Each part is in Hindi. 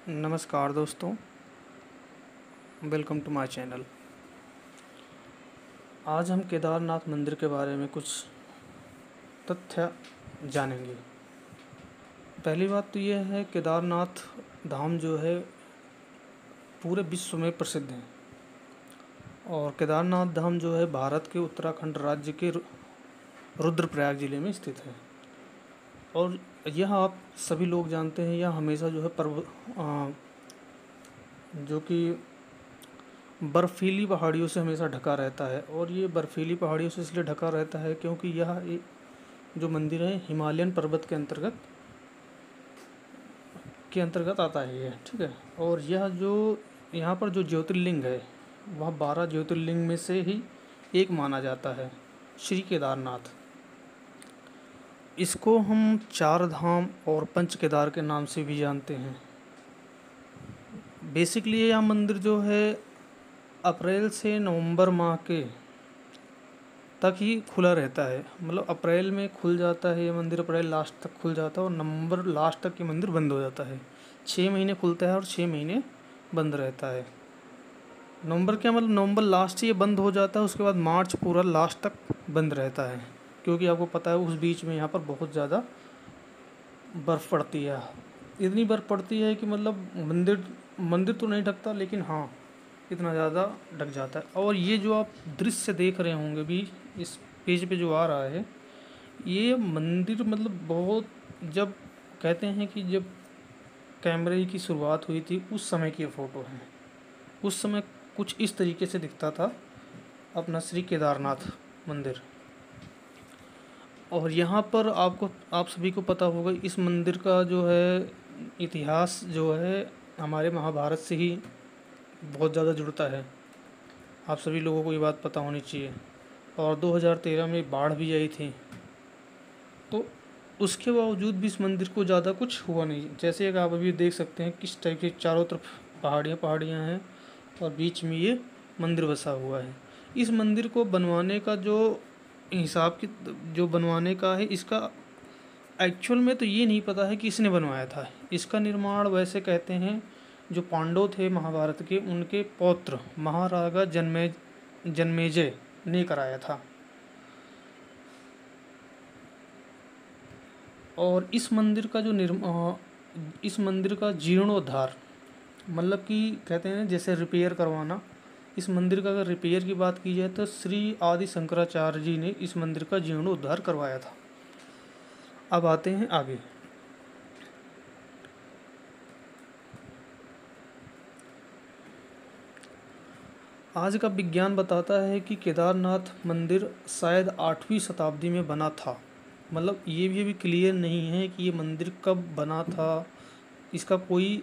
नमस्कार दोस्तों, वेलकम टू माय चैनल। आज हम केदारनाथ मंदिर के बारे में कुछ तथ्य जानेंगे। पहली बात तो यह है, केदारनाथ धाम जो है पूरे विश्व में प्रसिद्ध है। और केदारनाथ धाम जो है भारत के उत्तराखंड राज्य के रुद्रप्रयाग ज़िले में स्थित है। और यह आप सभी लोग जानते हैं, यह हमेशा जो है जो कि बर्फ़ीली पहाड़ियों से हमेशा ढका रहता है। और ये बर्फ़ीली पहाड़ियों से इसलिए ढका रहता है क्योंकि यह जो मंदिर है हिमालयन पर्वत के अंतर्गत आता है ये, ठीक है। और यह जो यहाँ पर जो ज्योतिर्लिंग है वह 12 ज्योतिर्लिंग में से ही एक माना जाता है, श्री केदारनाथ। इसको हम चार धाम और पंच केदार के नाम से भी जानते हैं। बेसिकली यह मंदिर जो है अप्रैल से नवंबर माह के तक ही खुला रहता है। मतलब अप्रैल में खुल जाता है ये मंदिर, अप्रैल लास्ट तक खुल जाता है और नवंबर लास्ट तक ये मंदिर बंद हो जाता है। 6 महीने खुलता है और 6 महीने बंद रहता है। नवंबर क्या, मतलब नवंबर लास्ट ये बंद हो जाता है, उसके बाद मार्च पूरा लास्ट तक बंद रहता है। क्योंकि आपको पता है उस बीच में यहाँ पर बहुत ज़्यादा बर्फ़ पड़ती है। इतनी बर्फ़ पड़ती है कि मतलब मंदिर तो नहीं ढकता, लेकिन हाँ इतना ज़्यादा ढक जाता है। और ये जो आप दृश्य देख रहे होंगे भी इस पेज पे जो आ रहा है, ये मंदिर मतलब बहुत, जब कहते हैं कि जब कैमरे की शुरुआत हुई थी उस समय की फ़ोटो है। उस समय कुछ इस तरीके से दिखता था अपना श्री केदारनाथ मंदिर। और यहाँ पर आप सभी को पता होगा इस मंदिर का जो है इतिहास जो है हमारे महाभारत से ही बहुत ज़्यादा जुड़ता है। आप सभी लोगों को ये बात पता होनी चाहिए। और 2013 में बाढ़ भी आई थी, तो उसके बावजूद भी इस मंदिर को ज़्यादा कुछ हुआ नहीं। जैसे कि आप अभी देख सकते हैं किस टाइप के चारों तरफ पहाड़ियाँ हैं और बीच में ये मंदिर बसा हुआ है। इस मंदिर को बनवाने का जो हिसाब की जो बनवाने का है, इसका एक्चुअल में तो ये नहीं पता है कि इसने बनवाया था। इसका निर्माण वैसे कहते हैं जो पांडव थे महाभारत के, उनके पौत्र महाराजा जन्मेजय ने कराया था। और इस मंदिर का इस मंदिर का जीर्णोद्धार, मतलब कि कहते हैं जैसे रिपेयर करवाना, इस मंदिर का अगर रिपेयर की बात की जाए तो श्री आदि शंकराचार्य जी ने इस मंदिर का जीर्णोद्धार करवाया था। अब आते हैं आगे। आज का विज्ञान बताता है कि केदारनाथ मंदिर शायद 8वीं शताब्दी में बना था। मतलब ये भी अभी क्लियर नहीं है कि ये मंदिर कब बना था, इसका कोई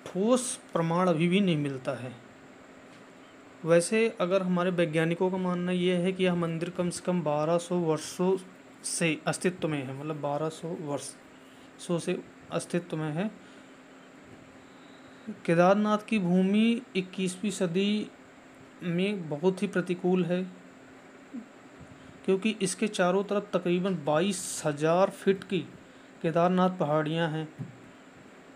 ठोस प्रमाण अभी भी नहीं मिलता है। वैसे अगर हमारे वैज्ञानिकों का मानना ये है कि यह मंदिर कम से कम 1200 वर्षों से अस्तित्व में है, मतलब 1200 वर्षों से अस्तित्व में है। केदारनाथ की भूमि 21वीं सदी में बहुत ही प्रतिकूल है, क्योंकि इसके चारों तरफ तकरीबन 22,000 फीट की केदारनाथ पहाड़ियाँ हैं।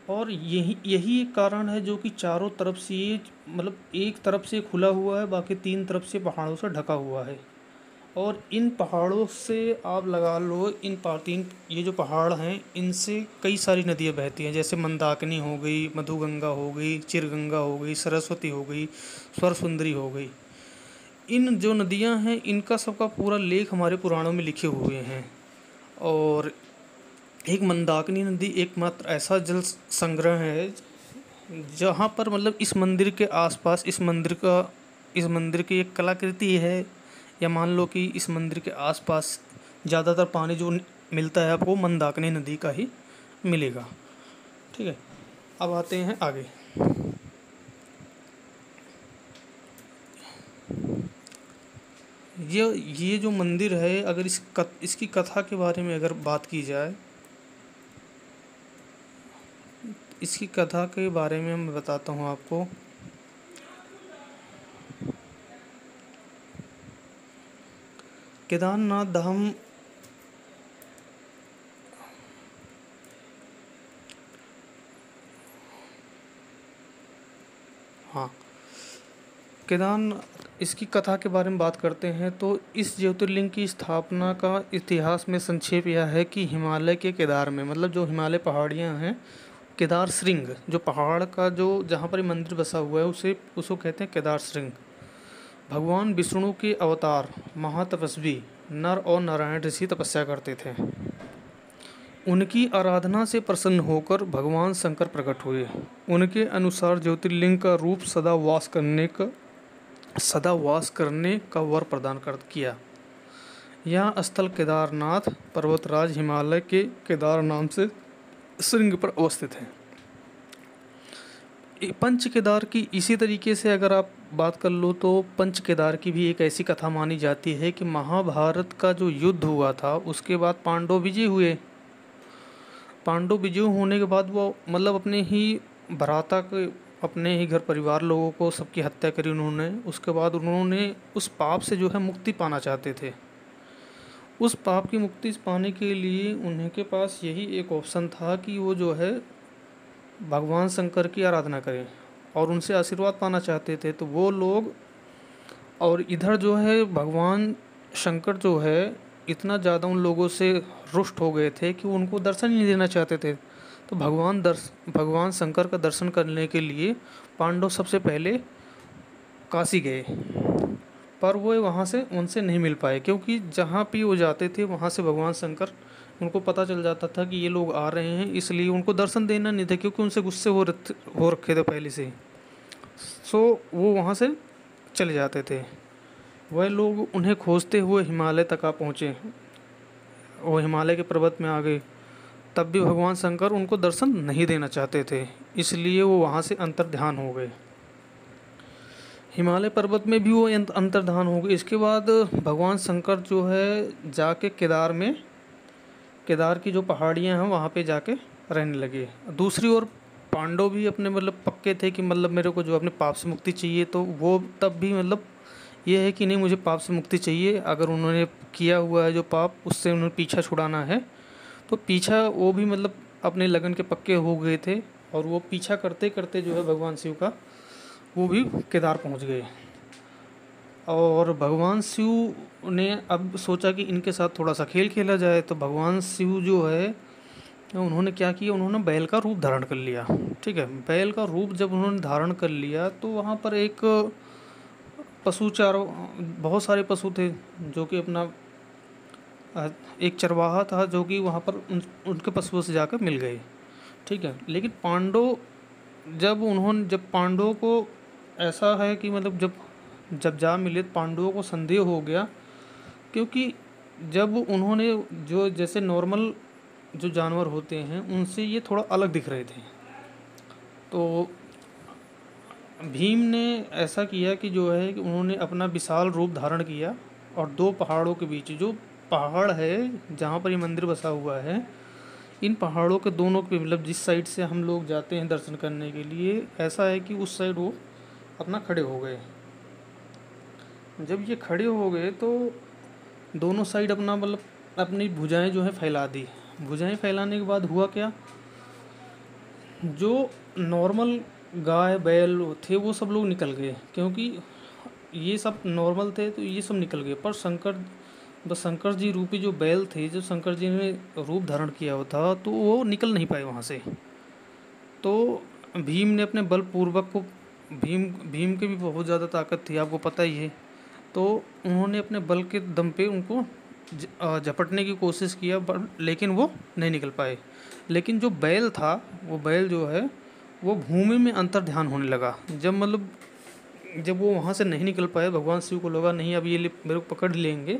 और यही एक कारण है जो कि चारों तरफ से ये, मतलब एक तरफ से खुला हुआ है, बाकी 3 तरफ से पहाड़ों से ढका हुआ है। और इन पहाड़ों से आप लगा लो, तीन ये जो पहाड़ हैं इनसे कई सारी नदियाँ बहती हैं, जैसे मंदाकिनी हो गई, मधुगंगा हो गई, चिरगंगा हो गई, सरस्वती हो गई, स्वरसुंदरी हो गई। इन जो नदियाँ हैं इनका सबका पूरा लेख हमारे पुराणों में लिखे हुए हैं। और एक मंदाकिनी नदी एकमात्र ऐसा जल संग्रह है जहाँ पर, मतलब इस मंदिर के आसपास इस मंदिर की एक कलाकृति है, या मान लो कि इस मंदिर के आसपास ज़्यादातर पानी जो मिलता है आपको मंदाकिनी नदी का ही मिलेगा, ठीक है। अब आते हैं आगे। ये जो मंदिर है, अगर इसकी कथा के बारे में अगर बात की जाए, इसकी कथा के बारे में मैं बताता हूँ आपको। केदारनाथ धाम हाँ, केदारनाथ, इसकी कथा के बारे में बात करते हैं तो इस ज्योतिर्लिंग की स्थापना का इतिहास में संक्षेप यह है कि हिमालय के केदार में, मतलब जो हिमालय पहाड़ियाँ हैं, केदार श्रृंग जो पहाड़ का जो जहाँ पर ये मंदिर बसा हुआ है उसे उसको कहते हैं केदार श्रृंग। भगवान विष्णु के अवतार महातपस्वी नर और नारायण ऋषि तपस्या करते थे। उनकी आराधना से प्रसन्न होकर भगवान शंकर प्रकट हुए। उनके अनुसार ज्योतिर्लिंग का रूप सदा वास करने का वर प्रदान कर किया। यह स्थल केदारनाथ पर्वतराज हिमालय के केदार नाम से श्रृंग पर अवस्थित है। पंच केदार की इसी तरीके से अगर आप बात कर लो तो पंच केदार की भी एक ऐसी कथा मानी जाती है कि महाभारत का जो युद्ध हुआ था उसके बाद पांडव विजय हुए। पांडव विजय होने के बाद वो मतलब अपने ही भ्राता के, अपने ही घर परिवार लोगों को सबकी हत्या करी उन्होंने। उसके बाद उन्होंने उस पाप से जो है मुक्ति पाना चाहते थे। उस पाप की मुक्ति पाने के लिए उनके पास यही एक ऑप्शन था कि वो जो है भगवान शंकर की आराधना करें और उनसे आशीर्वाद पाना चाहते थे। तो वो लोग, और इधर जो है भगवान शंकर जो है इतना ज़्यादा उन लोगों से रुष्ट हो गए थे कि उनको दर्शन ही नहीं देना चाहते थे। तो भगवान शंकर का दर्शन करने के लिए पांडव सबसे पहले काशी गए, पर वो वहाँ से उनसे नहीं मिल पाए क्योंकि जहाँ भी वो जाते थे वहाँ से भगवान शंकर, उनको पता चल जाता था कि ये लोग आ रहे हैं, इसलिए उनको दर्शन देना नहीं था क्योंकि उनसे गुस्से हो रखे थे पहले से। सो वो वहाँ से चले जाते थे। वह लोग उन्हें खोजते हुए हिमालय तक आ पहुँचे। वो हिमालय के पर्वत में आ गए, तब भी भगवान शंकर उनको दर्शन नहीं देना चाहते थे, इसलिए वो वहाँ से अंतर्ध्यान हो गए। हिमालय पर्वत में भी वो अंतर्धान हो गए। इसके बाद भगवान शंकर जो है जाके केदार की जो पहाड़ियाँ हैं वहाँ पे जाके रहने लगे। दूसरी ओर पांडव भी अपने मतलब पक्के थे कि मतलब मेरे को जो अपने पाप से मुक्ति चाहिए, तो वो तब भी मतलब ये है कि नहीं, मुझे पाप से मुक्ति चाहिए। अगर उन्होंने किया हुआ है जो पाप, उससे उन्हें पीछा छुड़ाना है। तो पीछा वो भी मतलब अपने लगन के पक्के हो गए थे और वो पीछा करते करते जो है भगवान शिव का, वो भी केदार पहुंच गए। और भगवान शिव ने अब सोचा कि इनके साथ थोड़ा सा खेल खेला जाए। तो भगवान शिव जो है उन्होंने क्या किया, उन्होंने बैल का रूप धारण कर लिया। ठीक है, बैल का रूप जब उन्होंने धारण कर लिया तो वहाँ पर एक पशु चारों, बहुत सारे पशु थे जो कि अपना एक चरवाहा था जो कि वहाँ पर उनके पशुओं से जाकर मिल गए। ठीक है, लेकिन जब पांडवों को ऐसा है कि मतलब जब जा मिले तो पांडवों को संदेह हो गया, क्योंकि जब उन्होंने जो जैसे नॉर्मल जो जानवर होते हैं उनसे ये थोड़ा अलग दिख रहे थे। तो भीम ने ऐसा किया कि जो है कि उन्होंने अपना विशाल रूप धारण किया और दो पहाड़ों के बीच, जो पहाड़ है जहाँ पर ये मंदिर बसा हुआ है, इन पहाड़ों के दोनों के मतलब जिस साइड से हम लोग जाते हैं दर्शन करने के लिए, ऐसा है कि उस साइड वो अपना खड़े हो गए। जब ये खड़े हो गए तो दोनों साइड अपना मतलब अपनी भुजाएं जो है फैला दी। भुजाएं फैलाने के बाद हुआ क्या, जो नॉर्मल गाय बैल थे वो सब लोग निकल गए, क्योंकि ये सब नॉर्मल थे तो ये सब निकल गए। पर शंकर जी रूपी जो बैल थे, जो शंकर जी ने रूप धारण किया हुआ था, तो वो निकल नहीं पाए वहाँ से। तो भीम ने अपने बल पूर्वक को, भीम के भी बहुत ज़्यादा ताकत थी, आपको पता ही है। तो उन्होंने अपने बल के दम पे उनको झपटने की कोशिश किया, लेकिन वो नहीं निकल पाए। लेकिन जो बैल था, वो बैल जो है वो भूमि में अंतर्ध्यान होने लगा। जब वो वहाँ से नहीं निकल पाए, भगवान शिव को लगा नहीं अब ये मेरे को पकड़ लेंगे।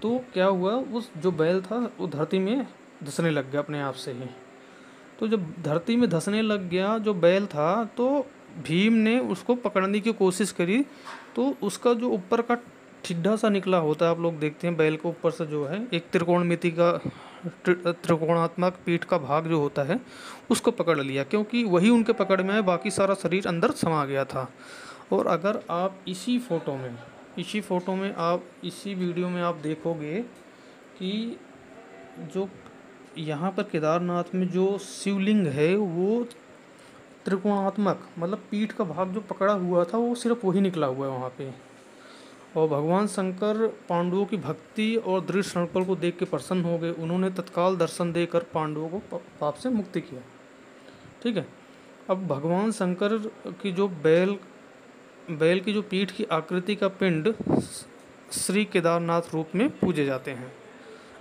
तो क्या हुआ, उस जो बैल था वो धरती में धंसने लग गया अपने आप से ही। तो जब धरती में धंसने लग गया जो बैल था, तो भीम ने उसको पकड़ने की कोशिश करी, तो उसका जो ऊपर का ठिड्ढा सा निकला होता है, आप लोग देखते हैं बैल को ऊपर से जो है एक त्रिकोणमिति का त्रिकोणात्मक पीठ का भाग जो होता है उसको पकड़ लिया, क्योंकि वही उनके पकड़ में है, बाकी सारा शरीर अंदर समा गया था। और अगर आप इसी वीडियो में आप देखोगे कि जो यहाँ पर केदारनाथ में जो शिवलिंग है वो त्रिकोणात्मक, मतलब पीठ का भाग जो पकड़ा हुआ था वो सिर्फ वही निकला हुआ है वहाँ पे। और भगवान शंकर पांडवों की भक्ति और दृढ़ संकल्प को देख के प्रसन्न हो गए। उन्होंने तत्काल दर्शन देकर पांडवों को पाप से मुक्ति किया। ठीक है। अब भगवान शंकर की जो बैल की जो पीठ की आकृति का पिंड श्री केदारनाथ रूप में पूजे जाते हैं।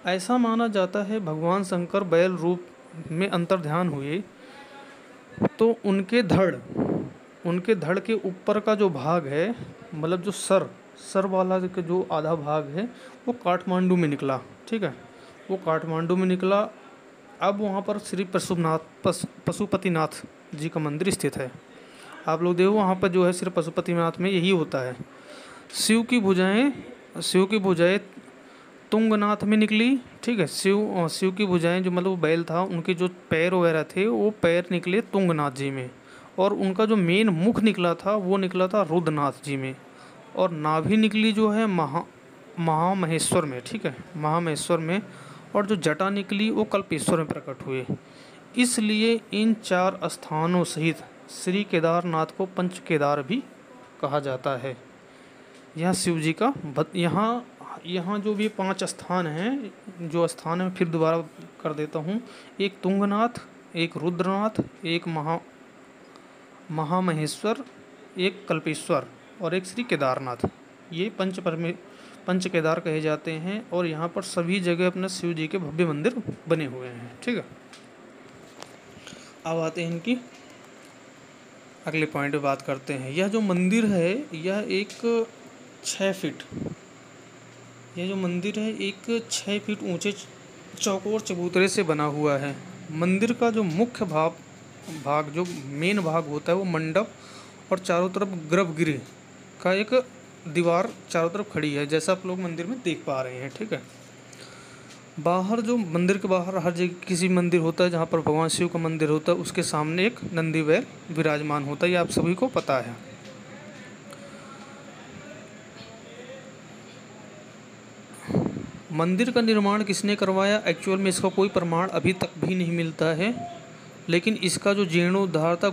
ऐसा माना जाता है भगवान शंकर बैल रूप में अंतर्ध्यान हुए तो उनके धड़ के ऊपर का जो भाग है, मतलब जो सर वाला के जो आधा भाग है वो काठमांडू में निकला। ठीक है, वो काठमांडू में निकला। अब वहाँ पर श्री पशुपतिनाथ जी का मंदिर स्थित है। आप लोग देखो वहाँ पर जो है श्री पशुपतिनाथ में यही होता है। शिव की भुजाएं तुंगनाथ में निकली। ठीक है, शिव की भुजाएं जो मतलब बैल था, उनके जो पैर वगैरह थे वो पैर निकले तुंगनाथ जी में, और उनका जो मेन मुख निकला था वो निकला था रुद्रनाथ जी में, और नाभि निकली जो है महामहेश्वर में। ठीक है, महामहेश्वर में, और जो जटा निकली वो कल्पेश्वर में प्रकट हुए। इसलिए इन 4 स्थानों सहित श्री केदारनाथ को पंच केदार भी कहा जाता है। यह शिव जी का यहाँ जो भी 5 स्थान हैं, जो स्थान है फिर दोबारा कर देता हूँ। एक तुंगनाथ, एक रुद्रनाथ, एक महामहेश्वर, एक कल्पेश्वर और एक श्री केदारनाथ। ये पंच केदार कहे जाते हैं। और यहाँ पर सभी जगह अपने शिव जी के भव्य मंदिर बने हुए हैं। ठीक है, अब आते हैं इनकी अगले पॉइंट पे बात करते हैं। यह जो मंदिर है यह एक 6 फीट यह जो मंदिर है एक 6 फीट ऊंचे चौकोर चबूतरे से बना हुआ है। मंदिर का जो मुख्य भाग जो मेन भाग होता है वो मंडप और चारों तरफ गर्भगृह का एक दीवार चारों तरफ खड़ी है, जैसा आप लोग मंदिर में देख पा रहे हैं। ठीक है, बाहर जो मंदिर के बाहर हर जगह किसी मंदिर होता है जहाँ पर भगवान शिव का मंदिर होता है, उसके सामने एक नंदी बैल विराजमान होता है। ये आप सभी को पता है। मंदिर का निर्माण किसने करवाया? एक्चुअल में इसका कोई प्रमाण अभी तक भी नहीं मिलता है, लेकिन इसका जो जीर्णोद्धार था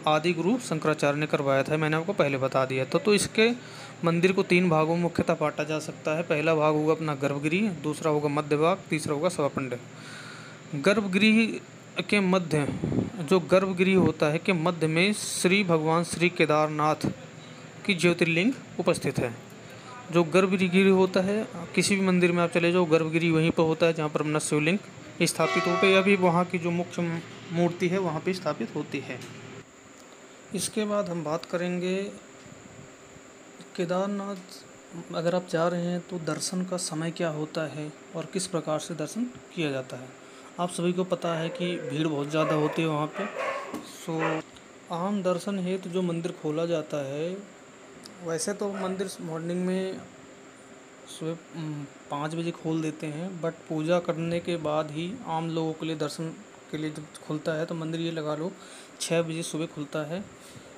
आदि गुरु शंकराचार्य ने करवाया था। मैंने आपको पहले बता दिया था। तो इसके मंदिर को 3 भागों में मुख्यतः बांटा जा सकता है। पहला भाग होगा अपना गर्भगृह, दूसरा होगा मध्य भाग, तीसरा होगा सभापिंड। गर्भगृह के मध्य जो गर्भगृह होता है के मध्य में श्री भगवान श्री केदारनाथ की ज्योतिर्लिंग उपस्थित है। जो गर्भगृह होता है, किसी भी मंदिर में आप चले जाओ गर्भगृह वहीं पर होता है जहाँ पर अपना शिवलिंग स्थापित होते हैं, या भी वहाँ की जो मुख्य मूर्ति है वहाँ पे स्थापित होती है। इसके बाद हम बात करेंगे केदारनाथ अगर आप जा रहे हैं तो दर्शन का समय क्या होता है और किस प्रकार से दर्शन किया जाता है। आप सभी को पता है कि भीड़ बहुत ज़्यादा होती है वहाँ पे। आम दर्शन हेतु जो मंदिर खोला जाता है, वैसे तो मंदिर मॉर्निंग में सुबह 5 बजे खोल देते हैं, बट पूजा करने के बाद ही आम लोगों के लिए दर्शन के लिए जब खुलता है तो मंदिर ये लगा लो 6 बजे सुबह खुलता है,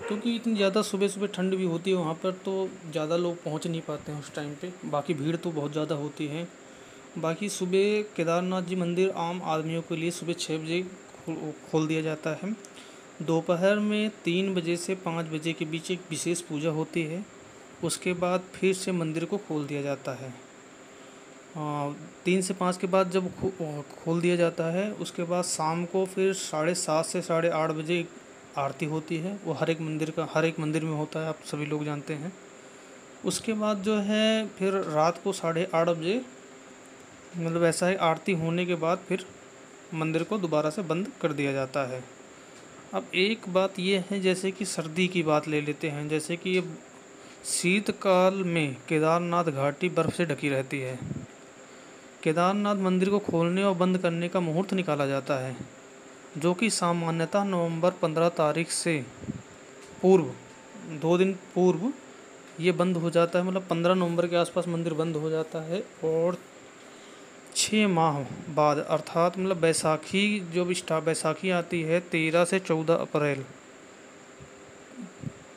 क्योंकि इतनी ज़्यादा सुबह ठंड भी होती है वहाँ पर, तो ज़्यादा लोग पहुँच नहीं पाते हैं उस टाइम पे। बाकी भीड़ तो बहुत ज़्यादा होती है। बाकी सुबह केदारनाथ जी मंदिर आम आदमियों के लिए सुबह 6 बजे खोल दिया जाता है। दोपहर में 3 बजे से 5 बजे के बीच एक विशेष पूजा होती है। उसके बाद फिर से मंदिर को खोल दिया जाता है। 3 से 5 के बाद जब खोल दिया जाता है, उसके बाद शाम को फिर 7:30 से 8:30 बजे आरती होती है। वो हर एक मंदिर में होता है, आप सभी लोग जानते हैं। उसके बाद जो है फिर रात को 8:30 बजे, मतलब ऐसा है, आरती होने के बाद फिर मंदिर को दोबारा से बंद कर दिया जाता है। अब एक बात ये है, जैसे कि सर्दी की बात ले लेते हैं, जैसे कि शीतकाल में केदारनाथ घाटी बर्फ़ से ढकी रहती है। केदारनाथ मंदिर को खोलने और बंद करने का मुहूर्त निकाला जाता है, जो कि सामान्यतः नवंबर 15 तारीख से पूर्व 2 दिन पूर्व ये बंद हो जाता है। मतलब 15 नवंबर के आसपास मंदिर बंद हो जाता है, और 6 माह बाद अर्थात मतलब बैसाखी आती है 13 से 14 अप्रैल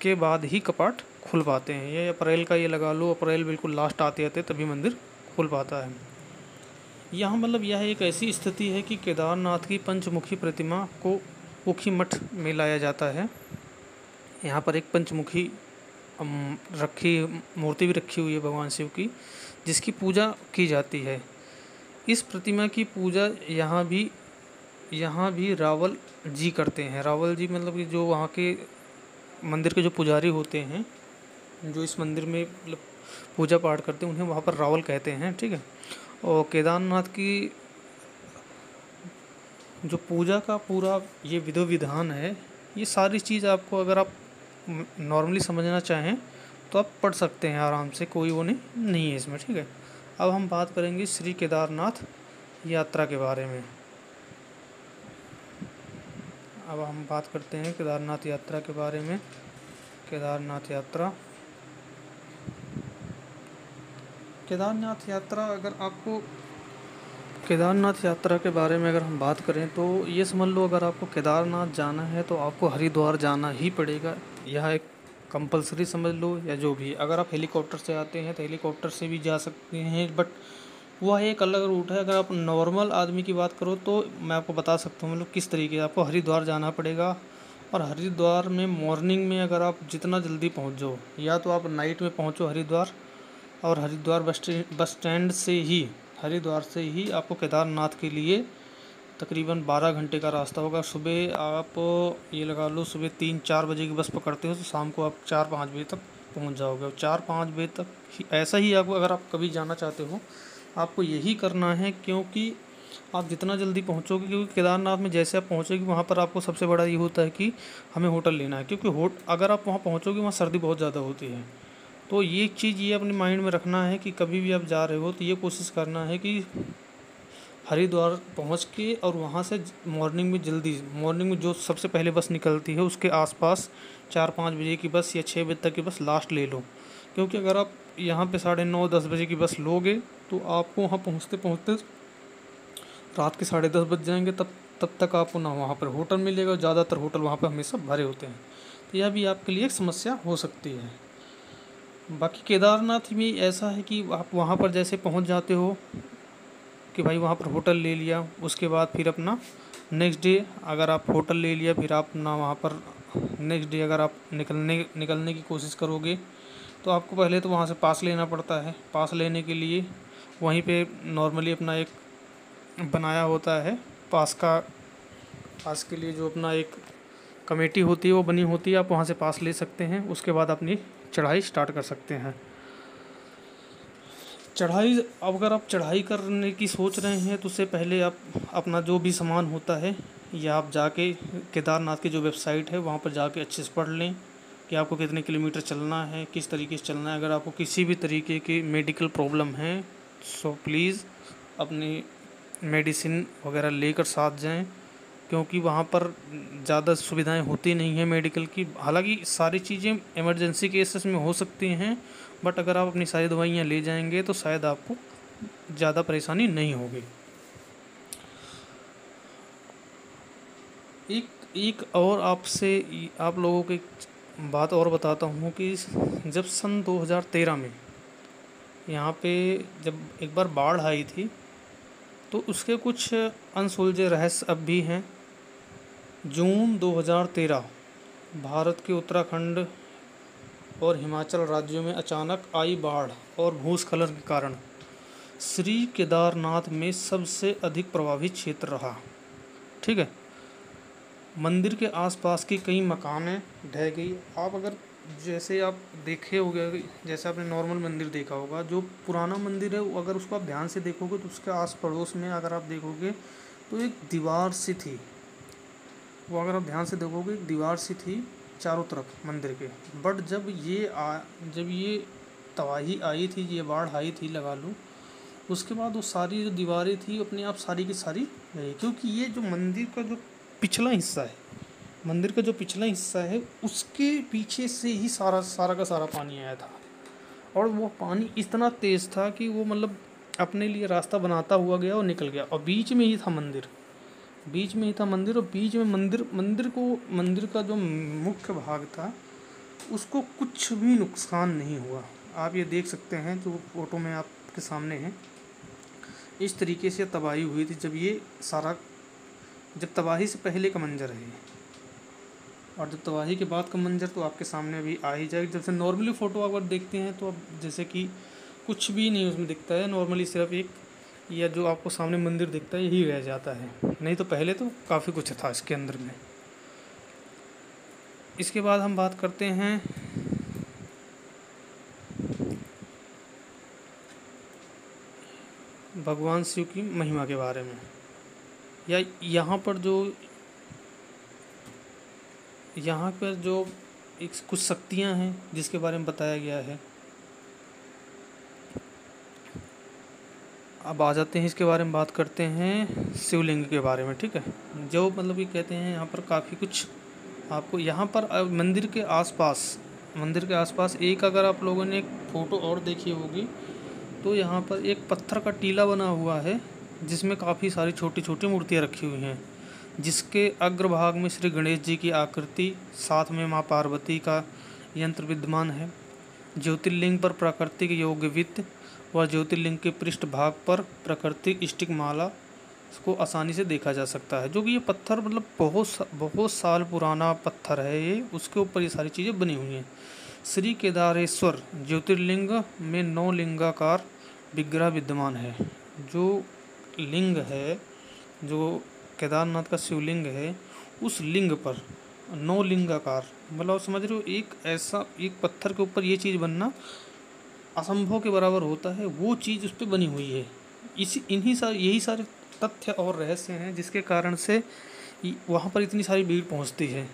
के बाद ही कपाट खुल पाते हैं। ये अप्रैल का ये लगा लो, अप्रैल बिल्कुल लास्ट आते तभी मंदिर खुल पाता है। यहाँ मतलब यह एक ऐसी स्थिति है कि केदारनाथ की पंचमुखी प्रतिमा को ऊखी मठ में लाया जाता है। यहाँ पर एक पंचमुखी रखी मूर्ति भी रखी हुई है भगवान शिव की, जिसकी पूजा की जाती है। इस प्रतिमा की पूजा यहाँ भी रावल जी करते हैं। रावल जी मतलब कि जो वहाँ के मंदिर के जो पुजारी होते हैं, जो इस मंदिर में मतलब पूजा पाठ करते हैं, उन्हें वहाँ पर रावल कहते हैं। ठीक है। और केदारनाथ की जो पूजा का पूरा ये विधि विधान है, ये सारी चीज़ आपको अगर आप नॉर्मली समझना चाहें तो आप पढ़ सकते हैं आराम से, कोई वो नहीं है इसमें। ठीक है। अब हम बात करेंगे श्री केदारनाथ यात्रा के बारे में। अब हम बात करते हैं केदारनाथ यात्रा के बारे में। केदारनाथ यात्रा अगर आपको केदारनाथ यात्रा के बारे में अगर हम बात करें तो ये समझ लो, अगर आपको केदारनाथ जाना है तो आपको हरिद्वार जाना ही पड़ेगा। यह एक कंपलसरी समझ लो, या जो भी। अगर आप हेलीकॉप्टर से आते हैं तो हेलीकॉप्टर से भी जा सकते हैं, बट वह एक अलग रूट है। अगर आप नॉर्मल आदमी की बात करो तो मैं आपको बता सकता हूँ मतलब किस तरीके। आपको हरिद्वार जाना पड़ेगा, और हरिद्वार में मॉर्निंग में अगर आप जितना जल्दी पहुँच जाओ, या तो आप नाइट में पहुँचो हरिद्वार, और हरिद्वार बस स्टैंड से ही, हरिद्वार से ही आपको केदारनाथ के लिए तकरीबन 12 घंटे का रास्ता होगा। सुबह आप ये लगा लो, सुबह 3-4 बजे की बस पकड़ते हो तो शाम को आप 4-5 बजे तक पहुंच जाओगे। 4-5 बजे तक ऐसा ही आपको, अगर आप कभी जाना चाहते हो, आपको यही करना है, क्योंकि आप जितना जल्दी पहुंचोगे, क्योंकि केदारनाथ में जैसे आप पहुंचोगे वहाँ पर आपको सबसे बड़ा ये होता है कि हमें होटल लेना है, क्योंकि अगर आप वहाँ पहुँचोगे वहाँ सर्दी बहुत ज़्यादा होती है। तो ये चीज़ ये अपने माइंड में रखना है कि कभी भी आप जा रहे हो तो ये कोशिश करना है कि हरिद्वार पहुंच के, और वहाँ से मॉर्निंग में जो सबसे पहले बस निकलती है उसके आसपास 4-5 बजे की बस या 6 बजे तक की बस लास्ट ले लो। क्योंकि अगर आप यहाँ पे 9:30-10 बजे की बस लोगे तो आपको वहाँ पहुँचते पहुँचते रात के 10:30 बज जाएंगे। तब तक आपको ना वहाँ पर होटल मिलेगा, ज़्यादातर होटल वहाँ पर हमेशा भरे होते हैं। तो यह भी आपके लिए एक समस्या हो सकती है। बाकी केदारनाथ में ऐसा है कि आप वहाँ पर जैसे पहुँच जाते हो कि भाई वहाँ पर होटल ले लिया, उसके बाद फिर अपना नेक्स्ट डे अगर आप होटल ले लिया, फिर आप ना वहाँ पर नेक्स्ट डे अगर आप निकलने की कोशिश करोगे तो आपको पहले तो वहाँ से पास लेना पड़ता है। पास लेने के लिए वहीं पे नॉर्मली अपना एक बनाया होता है पास के लिए जो अपना एक कमेटी होती है वो बनी होती है, आप वहाँ से पास ले सकते हैं। उसके बाद अपनी चढ़ाई स्टार्ट कर सकते हैं। अगर आप चढ़ाई करने की सोच रहे हैं तो उससे पहले आप अपना जो भी सामान होता है, या आप जाके केदारनाथ की जो वेबसाइट है वहाँ पर जाके अच्छे से पढ़ लें कि आपको कितने किलोमीटर चलना है, किस तरीके से चलना है। अगर आपको किसी भी तरीके की मेडिकल प्रॉब्लम है सो प्लीज़ अपनी मेडिसिन वगैरह लेकर साथ जाएं, क्योंकि वहाँ पर ज़्यादा सुविधाएं होती नहीं हैं मेडिकल की। हालांकि सारी चीज़ें इमरजेंसी केसेस में हो सकती हैं, बट अगर आप अपनी सारी दवाइयाँ ले जाएंगे तो शायद आपको ज़्यादा परेशानी नहीं होगी। एक और आप लोगों को एक बात और बताता हूँ कि जब सन 2013 में यहाँ पे जब एक बार बाढ़ आई थी तो उसके कुछ अनसुलझे रहस्य अब भी हैं। जून 2013 भारत के उत्तराखंड और हिमाचल राज्यों में अचानक आई बाढ़ और भूस्खलन के कारण श्री केदारनाथ में सबसे अधिक प्रभावित क्षेत्र रहा। ठीक है। मंदिर के आसपास की कई मकानें ढह गई। आप अगर जैसे आप देखे होंगे, जैसे आपने नॉर्मल मंदिर देखा होगा, जो पुराना मंदिर है अगर उसको आप ध्यान से देखोगे तो उसके आस पड़ोस में अगर आप देखोगे तो एक दीवार सी थी। वो अगर आप ध्यान से देखोगे एक दीवार सी थी चारों तरफ मंदिर के। बट जब ये तबाही आई थी, ये बाढ़ आई थी लगा लो, उसके बाद वो सारी जो दीवारें थी अपने आप सारी की सारी गई। क्योंकि ये जो मंदिर का जो पिछला हिस्सा है उसके पीछे से ही सारा का सारा पानी आया था। और वो पानी इतना तेज़ था कि वो मतलब अपने लिए रास्ता बनाता हुआ गया और निकल गया। और बीच में ही था मंदिर और बीच में मंदिर का जो मुख्य भाग था उसको कुछ भी नुकसान नहीं हुआ। आप ये देख सकते हैं जो फोटो में आपके सामने है। इस तरीके से तबाही हुई थी जब तबाही से पहले का मंजर है। और जब तबाही के बाद का मंजर तो आपके सामने अभी आ ही जाएगा। जब से नॉर्मली फ़ोटो अगर देखते हैं तो अब जैसे कि कुछ भी नहीं उसमें दिखता है, नॉर्मली सिर्फ एक या जो आपको सामने मंदिर दिखता है यही रह जाता है, नहीं तो पहले तो काफ़ी कुछ था इसके अंदर में। इसके बाद हम बात करते हैं भगवान शिव की महिमा के बारे में, या यहाँ पर जो एक कुछ शक्तियाँ हैं जिसके बारे में बताया गया है। अब आ जाते हैं इसके बारे में बात करते हैं शिवलिंग के बारे में, ठीक है। जो मतलब ये कहते हैं यहाँ पर काफ़ी कुछ आपको यहाँ पर मंदिर के आसपास एक अगर आप लोगों ने एक फ़ोटो और देखी होगी तो यहाँ पर एक पत्थर का टीला बना हुआ है जिसमें काफ़ी सारी छोटी छोटी मूर्तियाँ रखी हुई हैं, जिसके अग्रभाग में श्री गणेश जी की आकृति, साथ में माँ पार्वती का यंत्र विद्यमान है। ज्योतिर्लिंग पर प्राकृतिक योग वित्त व ज्योतिर्लिंग के पृष्ठ भाग पर प्राकृतिक स्टिक माला को आसानी से देखा जा सकता है। जो कि ये पत्थर मतलब बहुत साल पुराना पत्थर है ये, उसके ऊपर ये सारी चीज़ें बनी हुई हैं। श्री केदारेश्वर ज्योतिर्लिंग में 9 लिंगाकार विग्रह विद्यमान है। जो लिंग है, जो केदारनाथ का शिवलिंग है, उस लिंग पर 9 लिंगाकार, मतलब समझ रहे हो, एक पत्थर के ऊपर ये चीज़ बनना असंभव के बराबर होता है, वो चीज़ उस पर बनी हुई है। यही सारे तथ्य और रहस्य हैं जिसके कारण से वहाँ पर इतनी सारी भीड़ पहुँचती है।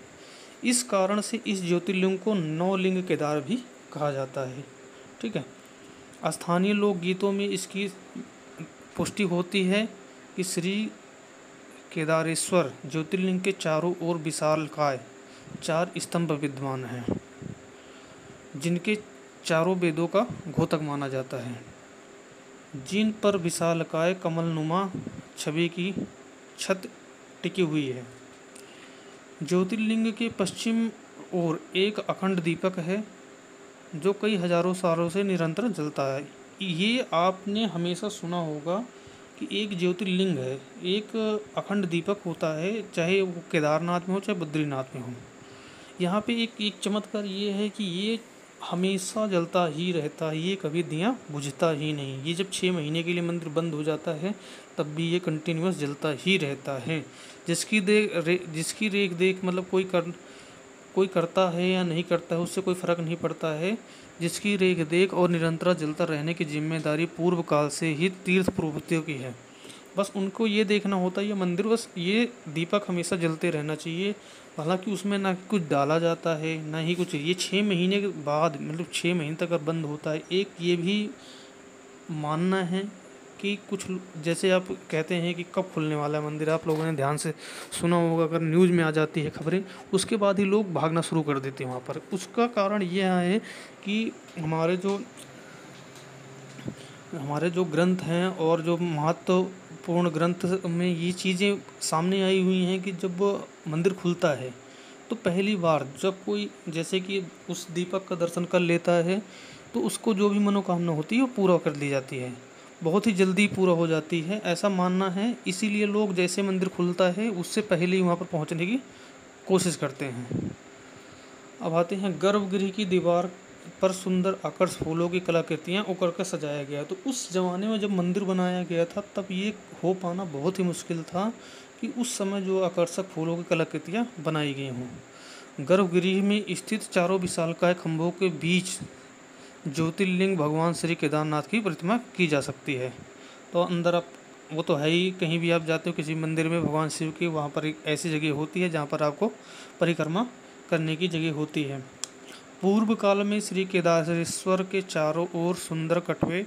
इस कारण से इस ज्योतिर्लिंग को 9 लिंग केदार भी कहा जाता है, ठीक है। स्थानीय लोकगीतों में इसकी पुष्टि होती है कि श्री केदारेश्वर ज्योतिर्लिंग के चारों ओर विशालकाय 4 स्तंभ विद्यमान हैं, जिनके चारों वेदों का घोतक माना जाता है, जिन पर विशालकाय कमलनुमा छवि की छत टिकी हुई है। ज्योतिर्लिंग के पश्चिम ओर एक अखंड दीपक है जो कई हजारों सालों से निरंतर जलता है। ये आपने हमेशा सुना होगा कि एक ज्योतिर्लिंग है, एक अखंड दीपक होता है, चाहे वो केदारनाथ में हो चाहे बद्रीनाथ में हो। यहाँ पे एक चमत्कार ये है कि ये हमेशा जलता ही रहता है, ये कभी दिया बुझता ही नहीं। ये जब 6 महीने के लिए मंदिर बंद हो जाता है तब भी ये कंटिन्यूस जलता ही रहता है। जिसकी रेख देख मतलब कोई करता है या नहीं करता है उससे कोई फ़र्क नहीं पड़ता है। जिसकी रेख देख और निरंतर जलता रहने की जिम्मेदारी पूर्व काल से ही तीर्थ पुरोहितों की है। बस उनको ये देखना होता है ये मंदिर, बस ये दीपक हमेशा जलते रहना चाहिए। हालांकि उसमें ना कुछ डाला जाता है ना ही कुछ। ये 6 महीने के बाद मतलब 6 महीने तक अगर बंद होता है। एक ये भी मानना है कि कुछ जैसे आप कहते हैं कि कब खुलने वाला है मंदिर, आप लोगों ने ध्यान से सुना होगा, अगर न्यूज़ में आ जाती है खबरें उसके बाद ही लोग भागना शुरू कर देते हैं वहाँ पर। उसका कारण यह है कि हमारे जो ग्रंथ हैं और जो महत्वपूर्ण ग्रंथ में ये चीज़ें सामने आई हुई हैं कि जब मंदिर खुलता है तो पहली बार जब कोई जैसे कि उस दीपक का दर्शन कर लेता है तो उसको जो भी मनोकामना होती है वो पूरा कर ली जाती है, बहुत ही जल्दी पूरा हो जाती है, ऐसा मानना है। इसीलिए लोग जैसे मंदिर खुलता है उससे पहले ही वहाँ पर पहुँचने की कोशिश करते हैं। अब आते हैं गर्भगृह की दीवार पर सुंदर आकर्षक फूलों की कलाकृतियाँ उकर कर सजाया गया। तो उस ज़माने में जब मंदिर बनाया गया था तब ये हो पाना बहुत ही मुश्किल था कि उस समय जो आकर्षक फूलों की कलाकृतियाँ बनाई गई हों। गर्भगृह में स्थित चारों विशालकाय खंभों के बीच ज्योतिर्लिंग भगवान श्री केदारनाथ की प्रतिमा की जा सकती है। तो अंदर आप वो तो है ही, कहीं भी आप जाते हो किसी मंदिर में भगवान शिव की, वहाँ पर एक ऐसी जगह होती है जहाँ पर आपको परिक्रमा करने की जगह होती है। पूर्व काल में श्री केदारेश्वर के चारों ओर सुंदर कटवे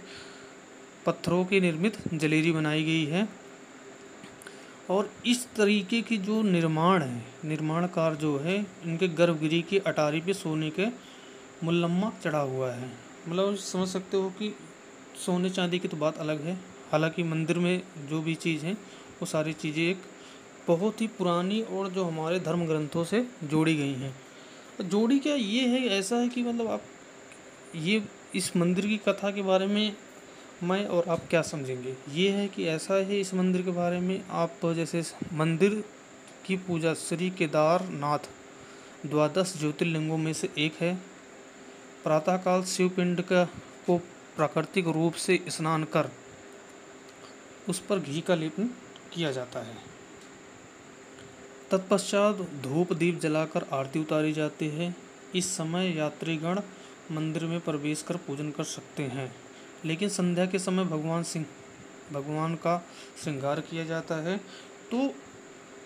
पत्थरों की निर्मित जलेरी बनाई गई है और इस तरीके की जो निर्माण कार्य जो है इनके गर्भगृह की अटारी पे सोने के मुलम्मा चढ़ा हुआ है। मतलब समझ सकते हो कि सोने चांदी की तो बात अलग है, हालांकि मंदिर में जो भी चीज़ है वो सारी चीज़ें एक बहुत ही पुरानी और जो हमारे धर्म ग्रंथों से जोड़ी गई हैं। जोड़ी क्या ये है, ऐसा है कि मतलब आप ये इस मंदिर की कथा के बारे में मैं और आप क्या समझेंगे, ये है कि ऐसा है इस मंदिर के बारे में आप जैसे मंदिर की पूजा श्री केदारनाथ द्वादश ज्योतिर्लिंगों में से एक है। प्रातःकाल शिवपिंड को प्राकृतिक रूप से स्नान कर उस पर घी का लेपन किया जाता है। तत्पश्चात धूप दीप जलाकर आरती उतारी जाती है। इस समय यात्रीगण मंदिर में प्रवेश कर पूजन कर सकते हैं, लेकिन संध्या के समय भगवान का श्रृंगार किया जाता है, तो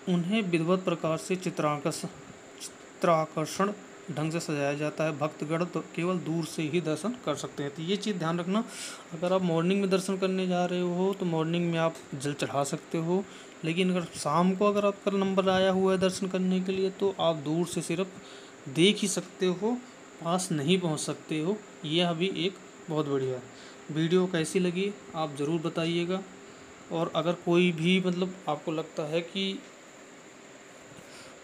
उन्हें विधिवत प्रकार से चित्राकर्षण ढंग से सजाया जाता है। भक्तगण तो केवल दूर से ही दर्शन कर सकते हैं। तो ये चीज़ ध्यान रखना, अगर आप मॉर्निंग में दर्शन करने जा रहे हो तो मॉर्निंग में आप जल चढ़ा सकते हो, लेकिन अगर शाम को अगर आपका नंबर आया हुआ है दर्शन करने के लिए तो आप दूर से सिर्फ देख ही सकते हो, पास नहीं पहुंच सकते हो। यह भी एक बहुत बढ़िया है। वीडियो कैसी लगी आप ज़रूर बताइएगा, और अगर कोई भी मतलब आपको लगता है कि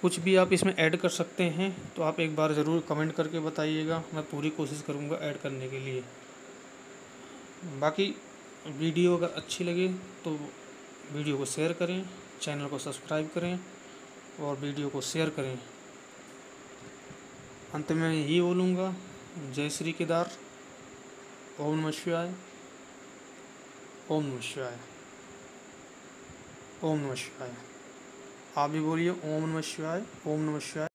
कुछ भी आप इसमें ऐड कर सकते हैं तो आप एक बार ज़रूर कमेंट करके बताइएगा, मैं पूरी कोशिश करूँगा ऐड करने के लिए। बाकी वीडियो अगर अच्छी लगे तो वीडियो को शेयर करें, चैनल को सब्सक्राइब करें और वीडियो को शेयर करें। अंत में यही बोलूँगा, जय श्री केदार, ओम नमः शिवाय, ओम नमः शिवाय, ओम नमः शिवाय। आप भी बोलिए ओम नमः शिवाय, ओम नमः शिवाय।